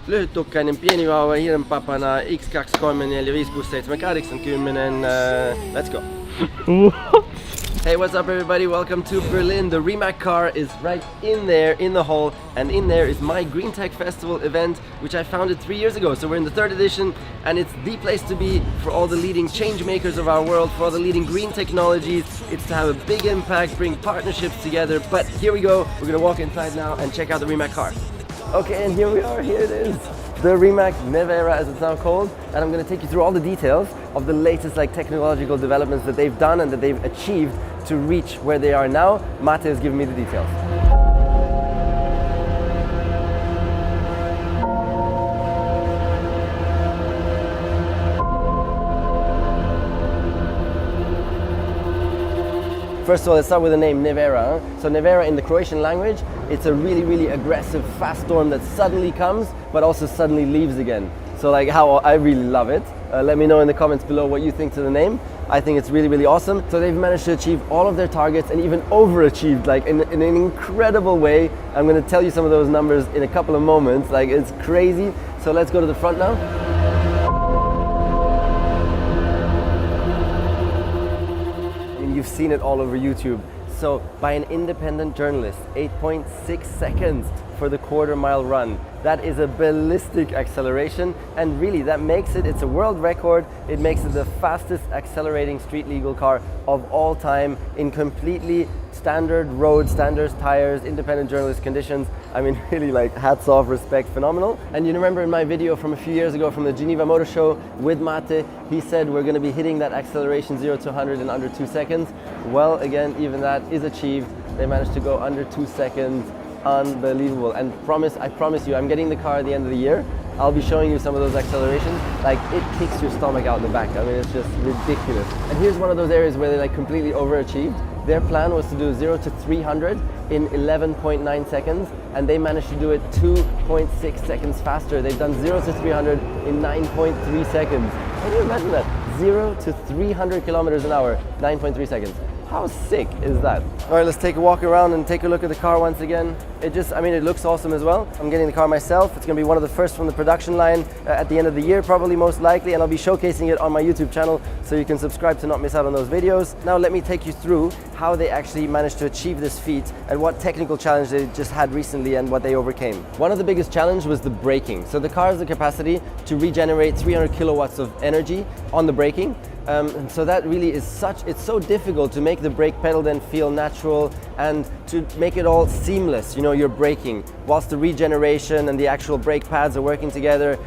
lyhyttukkainen pieni vauva hirmpapana X2345670. Let's go. Hey, what's up everybody? Welcome to Berlin. The Rimac car is right in there in the hall, and in there is my GREENTECH Festival event, which I founded 3 years ago. So we're in the 3rd edition, and it's the place to be for all the leading change makers of our world, for all the leading green technologies. It's to have a big impact, bring partnerships together. But here we go. We're gonna walk inside now and check out the Rimac car. Okay, and here we are, here it is. The Rimac Nevera, as it's now called, and I'm going to take you through all the details of the latest technological developments that they've done and that they've achieved to reach where they are now. Mate has given me the details. First of all, let's start with the name Nevera. So Nevera in the Croatian language, it's a really, really aggressive, fast storm that suddenly comes, but also suddenly leaves again. So how I really love it. Let me know in the comments below what you think to the name. I think it's really, really awesome. So they've managed to achieve all of their targets and even overachieved in an incredible way. I'm gonna tell you some of those numbers in a couple of moments. It's crazy. So let's go to the front now. You've seen it all over YouTube. So by an independent journalist, 8.6 seconds for the quarter-mile run. That is a ballistic acceleration, and really that makes it, it's a world record. It makes it the fastest accelerating street legal car of all time in completely standard road, standard tires, independent journalist conditions. I mean, really hats off, respect, phenomenal. And you remember in my video from a few years ago from the Geneva Motor Show with Mate, he said we're going to be hitting that acceleration 0 to 100 in under 2 seconds. Well, again, even that is achieved. They managed to go under 2 seconds. Unbelievable. And I promise you, I'm getting the car at the end of the year. I'll be showing you some of those accelerations. It kicks your stomach out the back. I mean, it's just ridiculous. And here's one of those areas where they completely overachieved. Their plan was to do 0 to 300 in 11.9 seconds, and they managed to do it 2.6 seconds faster. They've done 0 to 300 in 9.3 seconds. Can you imagine that? 0 to 300 kilometers an hour, 9.3 seconds. How sick is that? All right, let's take a walk around and take a look at the car once again. It looks awesome as well. I'm getting the car myself. It's gonna be one of the first from the production line at the end of the year, probably most likely, and I'll be showcasing it on my YouTube channel, so you can subscribe to not miss out on those videos. Now let me take you through how they actually managed to achieve this feat and what technical challenge they just had recently and what they overcame. One of the biggest challenges was the braking. So the car has the capacity to regenerate 300 kilowatts of energy on the braking. So that really is it's so difficult to make the brake pedal then feel natural and to make it all seamless. You're braking whilst the regeneration and the actual brake pads are working together.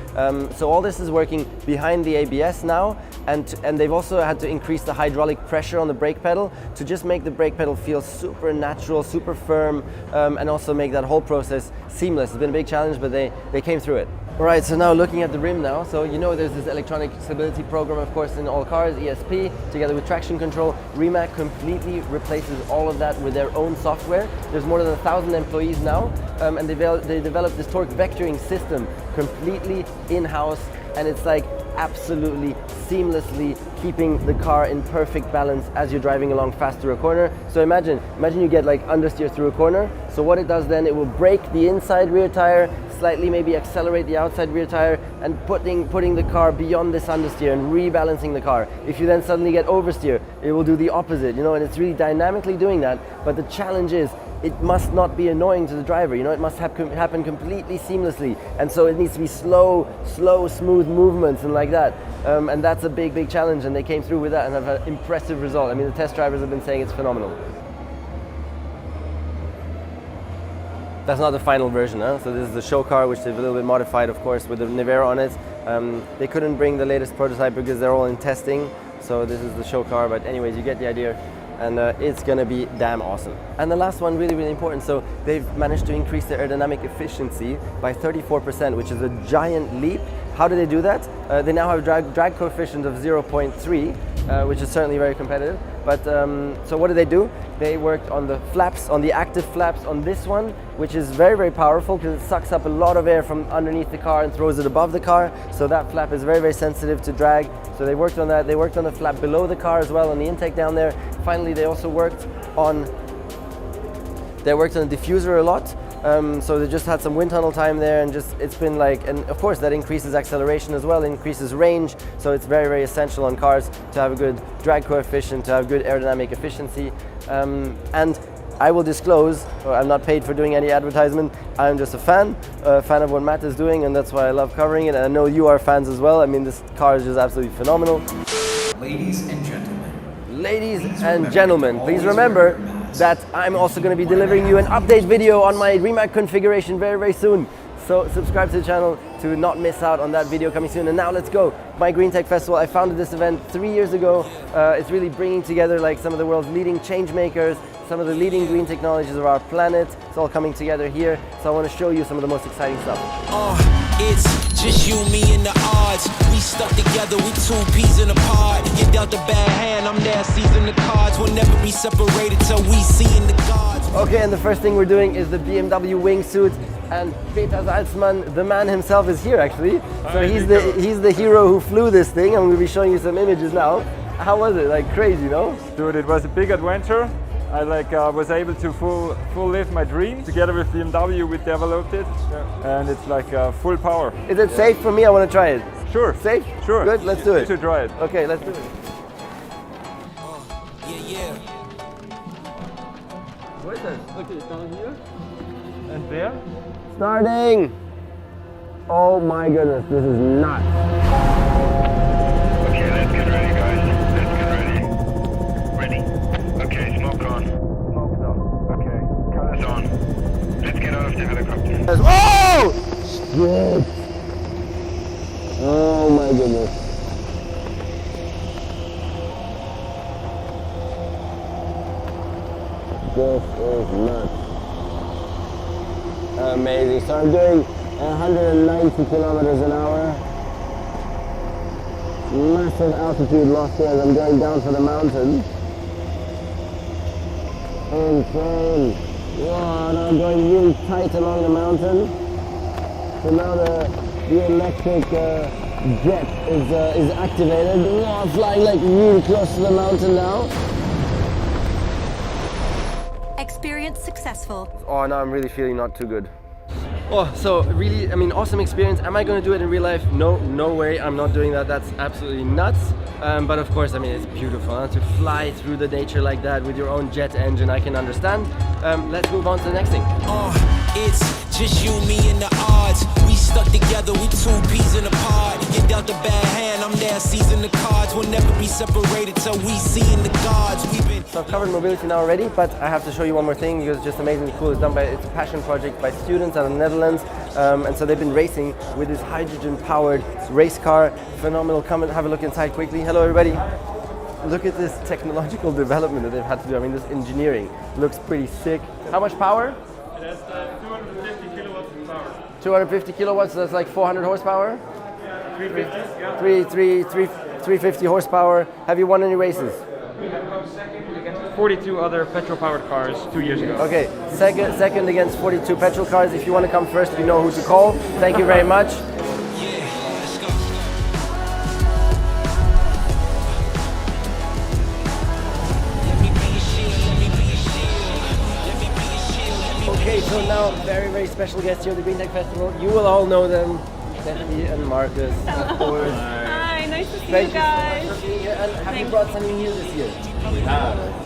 So all this is working behind the ABS now, and they've also had to increase the hydraulic pressure on the brake pedal to just make the brake pedal feel super natural, super firm, and also make that whole process seamless. It's been a big challenge, but they came through it. All right, so now looking at the rim now. So there's this electronic stability program, of course, in all cars, ESP, together with traction control. Rimac completely replaces all of that with their own software. There's more than 1,000 employees now, and they developed this torque vectoring system completely in-house, and it's absolutely seamlessly keeping the car in perfect balance as you're driving along fast through a corner. So imagine you get understeer through a corner. So what it does then, it will brake the inside rear tire, slightly maybe accelerate the outside rear tire, and putting the car beyond this understeer and rebalancing the car. If you then suddenly get oversteer, it will do the opposite, and it's really dynamically doing that. But the challenge is, it must not be annoying to the driver. It must happen completely seamlessly. And so it needs to be slow, smooth movements and like that. And that's a big, big challenge. And they came through with that and have an impressive result. I mean, the test drivers have been saying it's phenomenal. That's not the final version, huh? So this is the show car, which they've a little bit modified, of course, with the Nevera on it. They couldn't bring the latest prototype because they're all in testing. So this is the show car, but anyways, you get the idea. And it's gonna be damn awesome. And the last one, really, really important. So they've managed to increase their aerodynamic efficiency by 34%, which is a giant leap. How do they do that? They now have a drag coefficient of 0.3, which is certainly very competitive. But so what did they do? They worked on the flaps, on the active flaps on this one, which is very, very powerful because it sucks up a lot of air from underneath the car and throws it above the car. So that flap is very, very sensitive to drag. So they worked on that. They worked on the flap below the car as well, on the intake down there. Finally, they also worked on the diffuser a lot. So they just had some wind tunnel time there, and just it's been like, and of course that increases acceleration as well, increases range. So it's very, very essential on cars to have a good drag coefficient, to have good aerodynamic efficiency. And I will disclose, I'm not paid for doing any advertisement, I'm just a fan of what Matt is doing, and that's why I love covering it, and I know you are fans as well. I mean, this car is just absolutely phenomenal. Ladies and gentlemen. Ladies and gentlemen, please remember that I'm also going to be delivering you an update video on my Rimac configuration very, very soon. So subscribe to the channel to not miss out on that video coming soon. And now let's go. My GREENTECH Festival, I founded this event 3 years ago. It's really bringing together like some of the world's leading change makers, some of the leading green technologies of our planet. It's all coming together here. So I want to show you some of the most exciting stuff. It's just you, me, and the odds. We stuck together, we two peas in a pod. You dealt a bad hand, I'm there seizing the cards. We'll never be separated till we see in the gods. Okay, and the first thing we're doing is the BMW wingsuit. And Peter Salzman, the man himself, is here actually. So he's the hero who flew this thing. I'm going to be showing you some images now. How was it? Like crazy, no? Dude, it was a big adventure. I was able to full live my dream. Together with BMW, we developed it, and it's like full power. Is it safe for me? I want to try it. Sure. Safe? Sure. Good, let's do it. You should try it. Okay, let's do it. Yeah. Where is it? Okay, down here. And there. Starting! Oh my goodness, this is nuts. Okay, let's get ready, guys. Let's get ready. Ready. Okay, smoke on. Smoke's on. Okay. Colors on. Let's get out of the helicopter. Oh! Shit! Oh my goodness. This is nuts. Amazing. So I'm doing 190 kilometers an hour. Massive altitude loss here as I'm going down for the mountain. Insane. Wow, and I'm going really tight along the mountain. So now the electric jet is activated. Wow, flying like really close to the mountain now. Experience successful. Oh, now I'm really feeling not too good. Oh, so really, I mean, awesome experience. Am I going to do it in real life? No, no way. I'm not doing that. That's absolutely nuts. But of course, I mean, it's beautiful, huh? To fly through the nature like that with your own jet engine, I can understand. Let's move on to the next thing. It's just you, me, and the odds. We stuck together, we two peas in a pod. You dealt a bad hand, I'm there seizing the cards. We'll never be separated till we see in the gods. We've been. So I've covered mobility now already, but I have to show you one more thing because it's just amazingly cool. It's a passion project by students out of the Netherlands. And so they've been racing with this hydrogen-powered race car. Phenomenal. Come and have a look inside quickly. Hello, everybody. Look at this technological development that they've had to do. I mean, this engineering looks pretty sick. How much power? It has 250 kilowatts of power. 250 kilowatts, so that's like 400 horsepower? 350, yeah. 350 horsepower. Have you won any races? We have come second against 42 other petrol-powered cars 2 years ago. Okay, second against 42 petrol cars. If you want to come first, you know who to call. Thank you very much. Okay, so now very, very special guests here at the GREENTECH Festival. You will all know them, Stephanie and Marcus, of course. Hi, nice to see Thank you guys. so much for being here. And have you brought something new this year?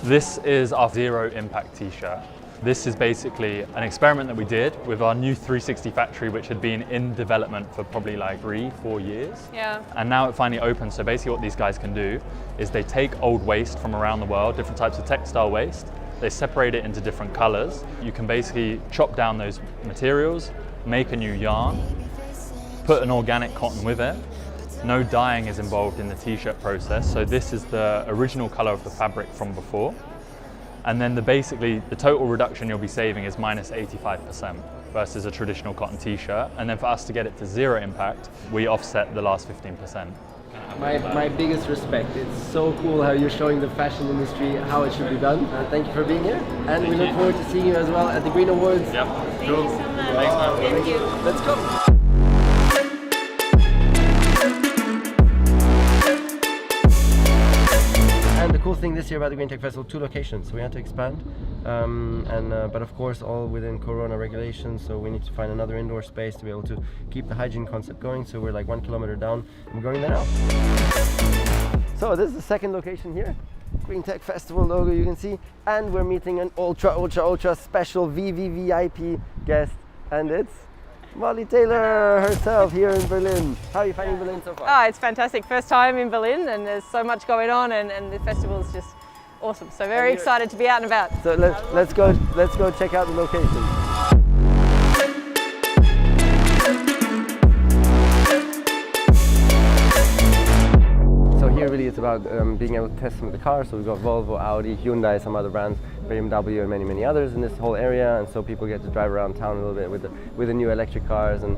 This is our Zero Impact t-shirt. This is basically an experiment that we did with our new 360 factory, which had been in development for probably like 3-4 years. Yeah. And now it finally opened. So basically what these guys can do is they take old waste from around the world, different types of textile waste, they separate it into different colors. You can basically chop down those materials, make a new yarn, put an organic cotton with it. No dyeing is involved in the t-shirt process. So this is the original color of the fabric from before. And then basically the total reduction you'll be saving is minus 85% versus a traditional cotton t-shirt. And then for us to get it to zero impact, we offset the last 15%. My biggest respect. It's so cool how you're showing the fashion industry how it should be done. Thank you for being here. And we look forward to seeing you as well at the Green Awards. Yep. Thank you so much. Thank you. Let's go. And the cool thing this year about the GREENTECH Festival, 2 locations. So we had to expand. But of course all within Corona regulations, so we need to find another indoor space to be able to keep the hygiene concept going. So we're like 1 kilometer down and we're going there now. So this is the second location here. GREENTECH Festival logo you can see, and we're meeting an ultra special VVVIP guest, and it's Molly Taylor herself here in Berlin. How are you finding Berlin so far? Oh, it's fantastic. First time in Berlin, and there's so much going on, and the festival is just awesome. So very excited to be out and about. So let's go check out the location. Here really it's about being able to test some of the cars. So we've got Volvo, Audi, Hyundai, some other brands, BMW and many others in this whole area, and so people get to drive around town a little bit with the new electric cars and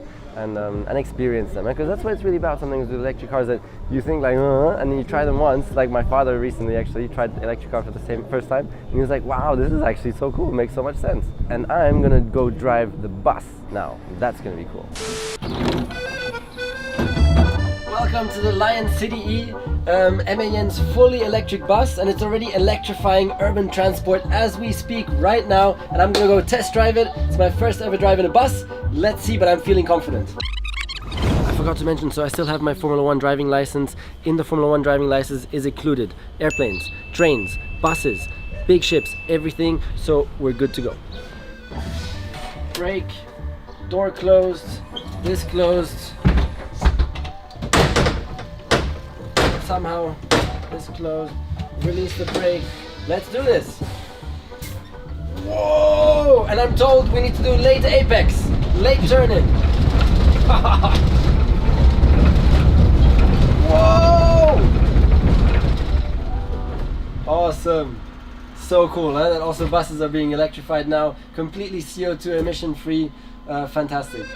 experience them, because that's what it's really about. Something with electric cars that you think like and then you try them once. Like my father recently actually tried the electric car for the first time, and he was like, wow, this is actually so cool, it makes so much sense. And I'm gonna go drive the bus now. That's gonna be cool. Welcome to the Lion City E, MAN's fully electric bus, and it's already electrifying urban transport as we speak right now, and I'm gonna go test drive it. It's my first ever drive in a bus. Let's see, but I'm feeling confident. I forgot to mention, so I still have my Formula 1 driving license. In the Formula 1 driving license is included airplanes, trains, buses, big ships, everything, so we're good to go. Brake, door closed, this closed. Somehow this closed, release the brake, let's do this. Whoa! And I'm told we need to do late apex, late turning. Whoa! Awesome. So cool, huh? And also buses are being electrified now, completely CO2 emission free, fantastic.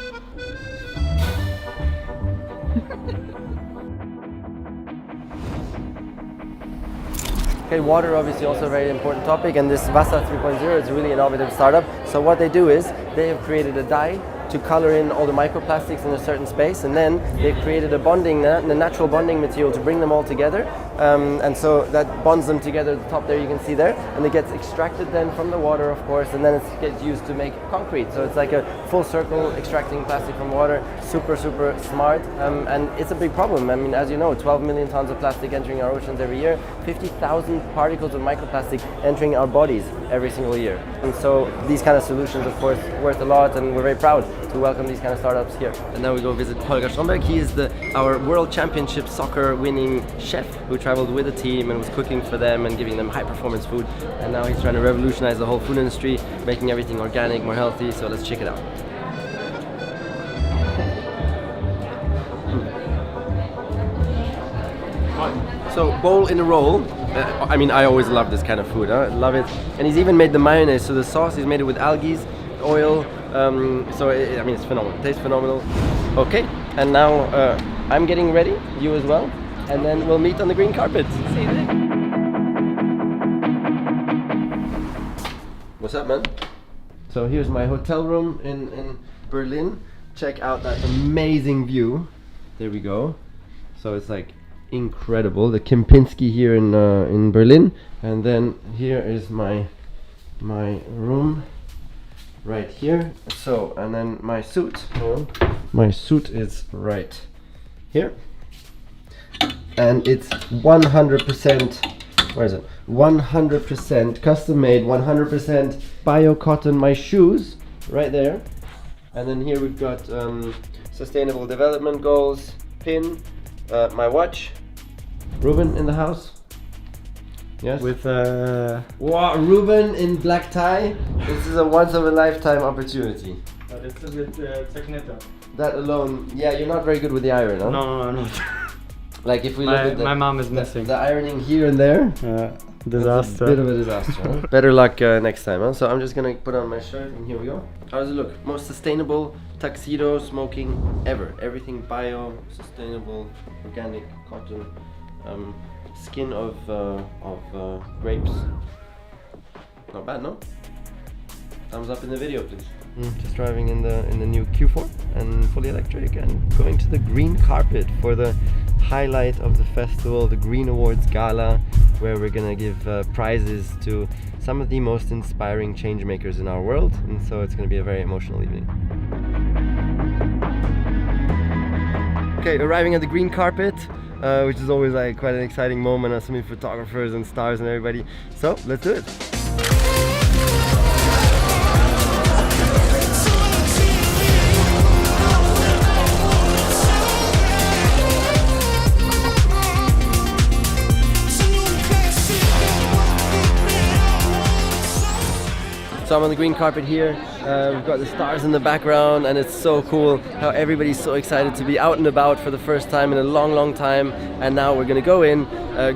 Okay, water obviously also a very important topic, and this Wasser 3.0 is really an innovative startup. So what they do is they have created a dye to color in all the microplastics in a certain space, and then they've created a natural bonding material to bring them all together, and so that bonds them together at the top there, you can see there, and it gets extracted then from the water, of course, and then it gets used to make concrete. So it's like a full circle extracting plastic from water. Super smart, and it's a big problem. I mean, as you know, 12 million tons of plastic entering our oceans every year, 50,000 particles of microplastic entering our bodies every single year. And so these kind of solutions, of course, worth a lot, and we're very proud to welcome these kind of startups here. And now we go visit Holger Stromberg. He is our World Championship soccer winning chef who traveled with the team and was cooking for them and giving them high performance food. And now he's trying to revolutionize the whole food industry, making everything organic, more healthy. So let's check it out. So bowl in a roll. I mean, I always love this kind of food. Huh? Love it. And he's even made the mayonnaise. So the sauce, he's made it with algae, oil. I mean, it's phenomenal. It tastes phenomenal. Okay, and now I'm getting ready. You as well. And then we'll meet on the green carpet. See you then. What's up, man? So here's my hotel room in Berlin. Check out that amazing view. There we go. So it's like incredible. The Kempinski here in Berlin, and then here is my room right here. So, and then my suit. My suit is right here, and it's 100%. Where is it? 100% custom made, 100% bio cotton. My shoes right there, and then here we've got sustainable development goals, pin, my watch. Ruben in the house. Yes. With wow, Ruben in black tie. This is a once of a lifetime opportunity. But it's a bit technical. That alone, yeah, you're not very good with the iron, huh? No, I'm not. Like if we look at my mom is missing. The ironing here and there. Disaster. A bit of a disaster. Huh? Better luck next time. Huh? So I'm just gonna put on my shirt and here we go. How does it look? Most sustainable tuxedo smoking ever. Everything bio, sustainable, organic, cotton, skin of grapes. Not bad, no? Thumbs up in the video, please. Just driving in the new Q4 and fully electric, and going to the green carpet for the highlight of the festival, the Green Awards Gala. where we're gonna give prizes to some of the most inspiring change makers in our world, and so it's gonna be a very emotional evening. Okay, arriving at the green carpet, which is always like quite an exciting moment as so many photographers and stars and everybody. So let's do it. So I'm on the green carpet here, we've got the stars in the background, and it's so cool how everybody's so excited to be out and about for the first time in a long time, and now we're gonna go in.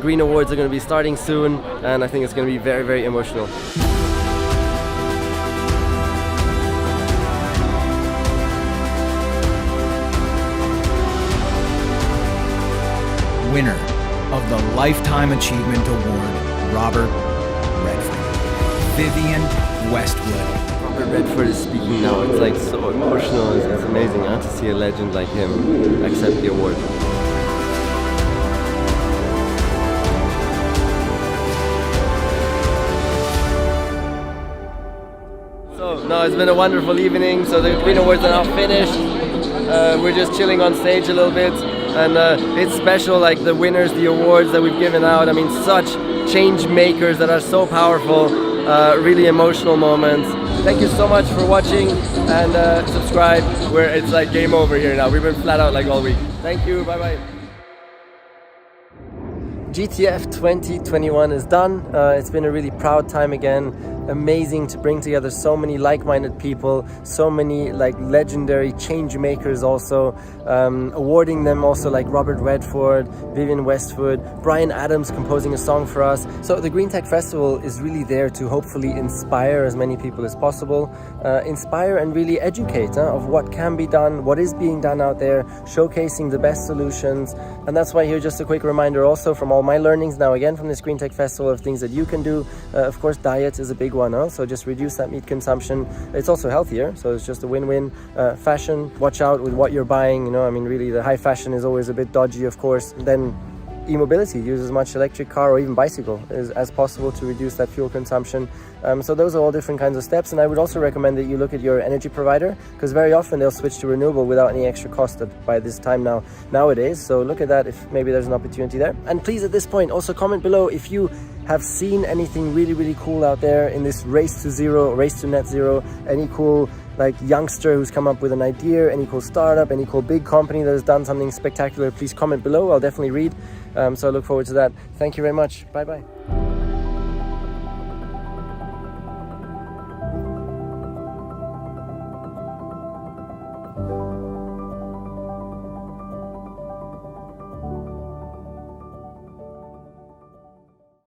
Green Awards are gonna be starting soon, and I think it's gonna be very emotional. Winner of the Lifetime Achievement Award, Robert Redford. Vivian Westwood. Robert Redford is speaking now. It's like so emotional. It's amazing to see a legend like him accept the award. So no, it's been a wonderful evening. So the Green Awards are now finished. We're just chilling on stage a little bit, and it's special. Like the winners, the awards that we've given out. I mean, such change makers that are so powerful. Really emotional moments. Thank you so much for watching, and subscribe. It's like game over here now. We've been flat out like all week. Thank you, bye bye. GTF 2021 is done. It's been a really proud time again. Amazing to bring together so many like-minded people, so many like legendary change makers also, awarding them also like Robert Redford, Vivian Westwood, Brian Adams composing a song for us. So the GREENTECH Festival is really there to hopefully inspire as many people as possible, inspire and really educate of what can be done, what is being done out there, showcasing the best solutions. And that's why here just a quick reminder also from all my learnings now again from this GREENTECH Festival of things that you can do. Of course, diet is a big one, so just reduce that meat consumption. It's also healthier, so it's just a win-win. Fashion, watch out with what you're buying, I mean really the high fashion is always a bit dodgy, of course. Then e-mobility, use as much electric car or even bicycle as possible to reduce that fuel consumption. So those are all different kinds of steps, and I would also recommend that you look at your energy provider, because very often they'll switch to renewable without any extra cost by this time nowadays. So look at that if maybe there's an opportunity there. And please at this point also comment below if you have seen anything really cool out there in this race to net zero, any cool like youngster who's come up with an idea, any cool startup, any cool big company that has done something spectacular. Please comment below, I'll definitely read. So I look forward to that. Thank you very much. Bye bye.